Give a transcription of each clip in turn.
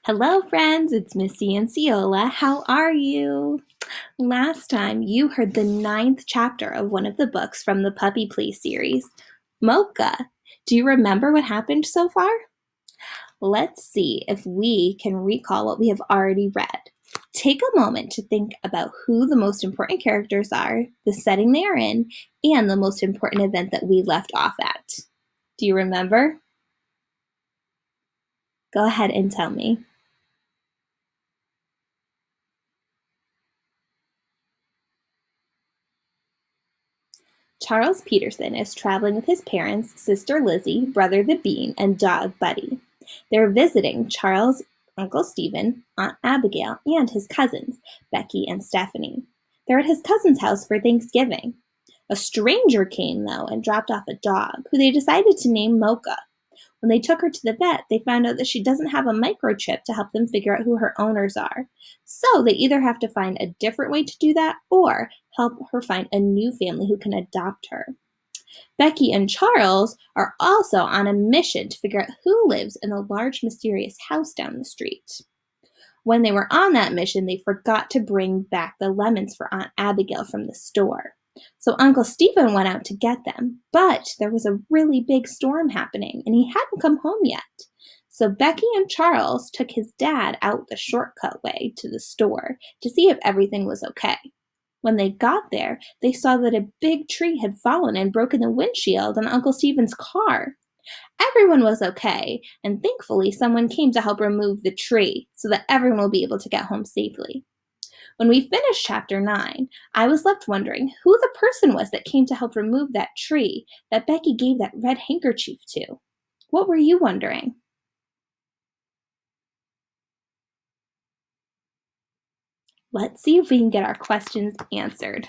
Hello, friends. It's Missy and Ciola. How are you? Last time you heard the ninth chapter of one of the books from the Puppy Play series, Mocha. Do you remember what happened so far? Let's see if we can recall what we have already read. Take a moment to think about who the most important characters are, the setting they are in, and the most important event that we left off at. Do you remember? Go ahead and tell me. Charles Peterson is traveling with his parents, sister Lizzie, brother the Bean, and dog Buddy. They're visiting Charles' Uncle Stephen, Aunt Abigail, and his cousins, Becky and Stephanie. They're at his cousin's house for Thanksgiving. A stranger came, though, and dropped off a dog, who they decided to name Mocha. When they took her to the vet, they found out that she doesn't have a microchip to help them figure out who her owners are. So they either have to find a different way to do that or help her find a new family who can adopt her. Becky and Charles are also on a mission to figure out who lives in the large mysterious house down the street. When they were on that mission, they forgot to bring back the lemons for Aunt Abigail from the store. So Uncle Stephen went out to get them, but there was a really big storm happening and he hadn't come home yet. So Becky and Charles took his dad out the shortcut way to the store to see if everything was okay. When they got there, they saw that a big tree had fallen and broken the windshield on Uncle Stephen's car. Everyone was okay, and thankfully someone came to help remove the tree so that everyone will be able to get home safely. When we finished chapter 9, I was left wondering who the person was that came to help remove that tree that Becky gave that red handkerchief to. What were you wondering? Let's see if we can get our questions answered.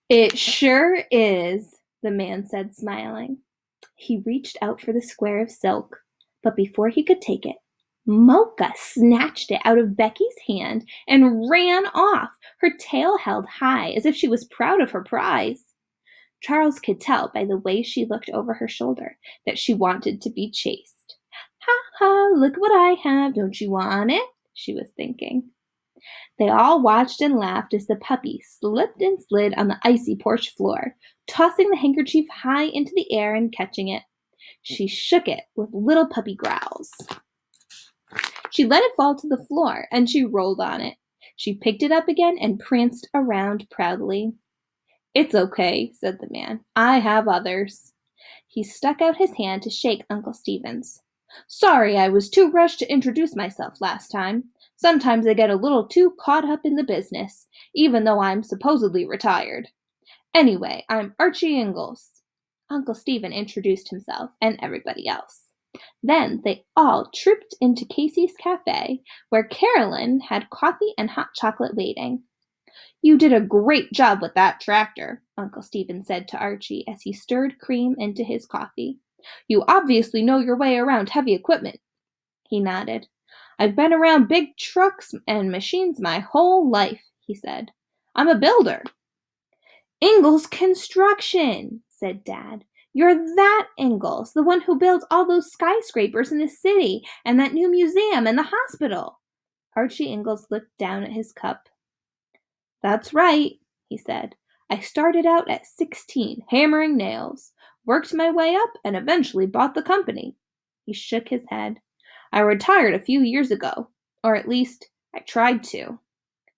It sure is, the man said, smiling. He reached out for the square of silk, but before he could take it, Mocha snatched it out of Becky's hand and ran off, her tail held high as if she was proud of her prize. Charles could tell by the way she looked over her shoulder that she wanted to be chased. Ha ha, look what I have, don't you want it? She was thinking. They all watched and laughed as the puppy slipped and slid on the icy porch floor, tossing the handkerchief high into the air and catching it. She shook it with little puppy growls. She let it fall to the floor, and she rolled on it. She picked it up again and pranced around proudly. It's okay, said the man. I have others. He stuck out his hand to shake Uncle Stephen's. Sorry I was too rushed to introduce myself last time. Sometimes I get a little too caught up in the business, even though I'm supposedly retired. Anyway, I'm Archie Ingalls. Uncle Stephen introduced himself and everybody else. Then they all trooped into Casey's cafe, where Carolyn had coffee and hot chocolate waiting. You did a great job with that tractor, Uncle Stephen said to Archie as he stirred cream into his coffee. You obviously know your way around heavy equipment. He nodded. I've been around big trucks and machines my whole life, he said. I'm a builder. Ingalls Construction, said Dad. You're that Ingalls, the one who builds all those skyscrapers in the city and that new museum and the hospital. Archie Ingalls looked down at his cup. That's right, he said. I started out at 16, hammering nails, worked my way up, and eventually bought the company. He shook his head. I retired a few years ago, or at least I tried to.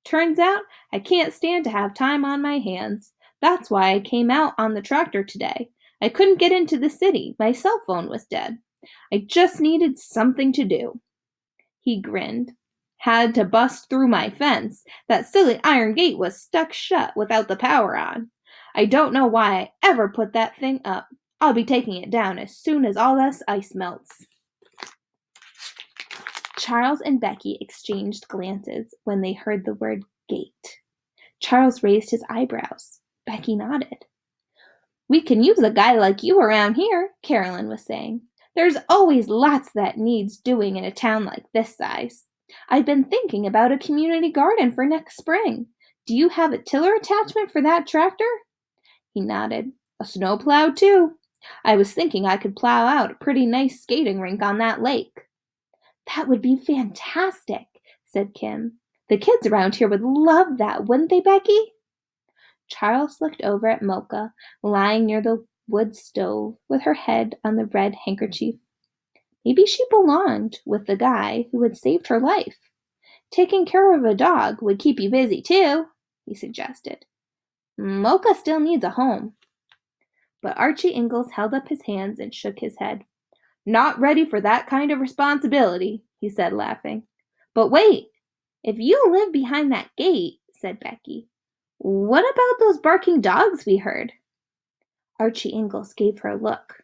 Turns out I can't stand to have time on my hands. That's why I came out on the tractor today. I couldn't get into the city. My cell phone was dead. I just needed something to do. He grinned. Had to bust through my fence. That silly iron gate was stuck shut without the power on. I don't know why I ever put that thing up. I'll be taking it down as soon as all this ice melts. Charles and Becky exchanged glances when they heard the word gate. Charles raised his eyebrows. Becky nodded. We can use a guy like you around here, Carolyn was saying. There's always lots that needs doing in a town like this size. I've been thinking about a community garden for next spring. Do you have a tiller attachment for that tractor? He nodded. A snowplow, too. I was thinking I could plow out a pretty nice skating rink on that lake." "That would be fantastic," said Kim. "The kids around here would love that, wouldn't they, Becky?" Charles looked over at Mocha, lying near the wood stove with her head on the red handkerchief. Maybe she belonged with the guy who had saved her life. "Taking care of a dog would keep you busy, too," he suggested. "Mocha still needs a home." But Archie Ingalls held up his hands and shook his head. "Not ready for that kind of responsibility," he said, laughing. "But wait, if you live behind that gate," said Becky, "what about those barking dogs we heard?" Archie Ingalls gave her a look.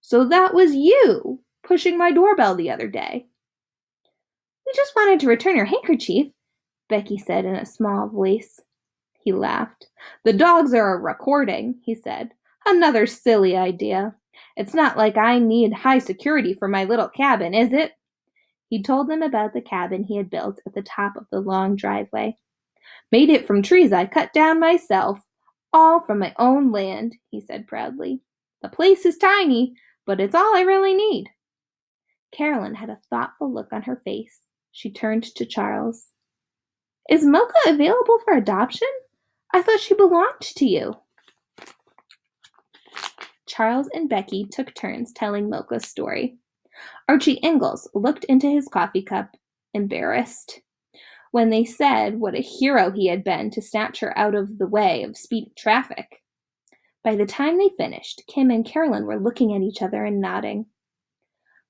"So that was you pushing my doorbell the other day." "We just wanted to return your handkerchief," Becky said in a small voice. He laughed. "The dogs are a recording," he said. "Another silly idea. It's not like I need high security for my little cabin, is it?" He told them about the cabin he had built at the top of the long driveway. "Made it from trees I cut down myself, all from my own land," he said proudly. "The place is tiny, but it's all I really need." Carolyn had a thoughtful look on her face. She turned to Charles. "Is Mocha available for adoption? I thought she belonged to you." Charles and Becky took turns telling Mocha's story. Archie Ingalls looked into his coffee cup, embarrassed, when they said what a hero he had been to snatch her out of the way of speeding traffic. By the time they finished, Kim and Carolyn were looking at each other and nodding.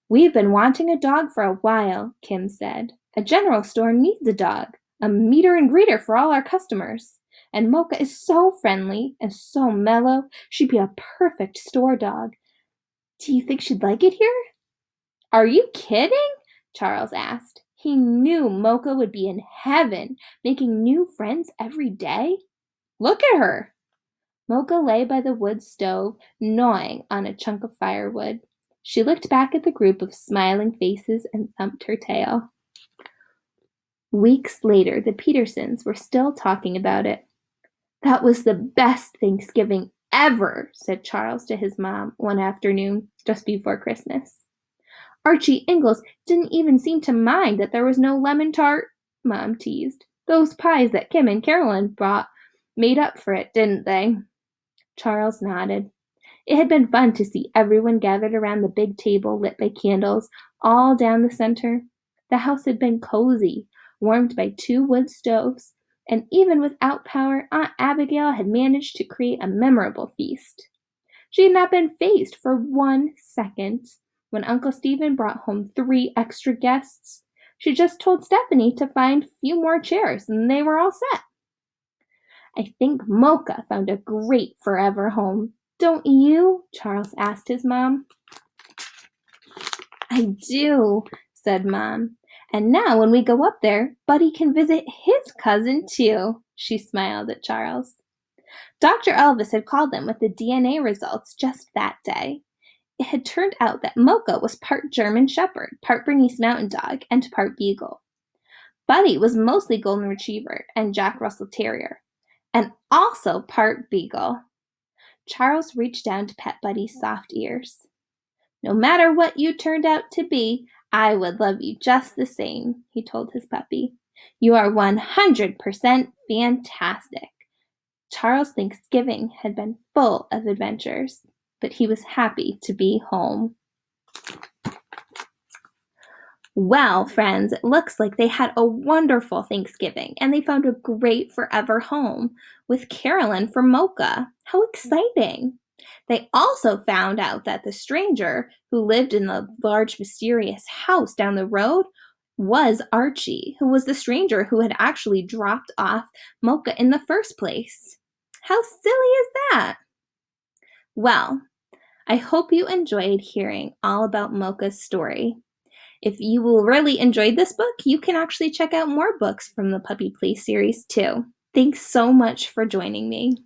"We've been wanting a dog for a while," Kim said. "A general store needs a dog, a meter and greeter for all our customers. And Mocha is so friendly and so mellow. She'd be a perfect store dog. Do you think she'd like it here?" "Are you kidding?" Charles asked. He knew Mocha would be in heaven, making new friends every day. "Look at her." Mocha lay by the wood stove, gnawing on a chunk of firewood. She looked back at the group of smiling faces and thumped her tail. Weeks later, the Petersons were still talking about it. "That was the best Thanksgiving ever," said Charles to his mom one afternoon just before Christmas. "Archie Ingalls didn't even seem to mind that there was no lemon tart," Mom teased. "Those pies that Kim and Carolyn brought made up for it, didn't they?" Charles nodded. It had been fun to see everyone gathered around the big table lit by candles all down the center. The house had been cozy, warmed by 2 wood stoves, and even without power, Aunt Abigail had managed to create a memorable feast. She had not been fazed for 1 second when Uncle Stephen brought home 3 extra guests. She just told Stephanie to find a few more chairs, and they were all set. "I think Mocha found a great forever home. Don't you?" Charles asked his mom. "I do," said Mom. "And now when we go up there, Buddy can visit his cousin too." She smiled at Charles. Dr. Elvis had called them with the DNA results just that day. It had turned out that Mocha was part German Shepherd, part Bernese Mountain Dog, and part Beagle. Buddy was mostly Golden Retriever and Jack Russell Terrier, and also part Beagle. Charles reached down to pet Buddy's soft ears. "No matter what you turned out to be, I would love you just the same," he told his puppy. "You are 100% fantastic." Charles' Thanksgiving had been full of adventures, but he was happy to be home. Well, friends, it looks like they had a wonderful Thanksgiving, and they found a great forever home with Carolyn for Mocha. How exciting! They also found out that the stranger who lived in the large mysterious house down the road was Archie, who was the stranger who had actually dropped off Mocha in the first place. How silly is that? Well, I hope you enjoyed hearing all about Mocha's story. If you really enjoyed this book, you can actually check out more books from the Puppy Play series too. Thanks so much for joining me.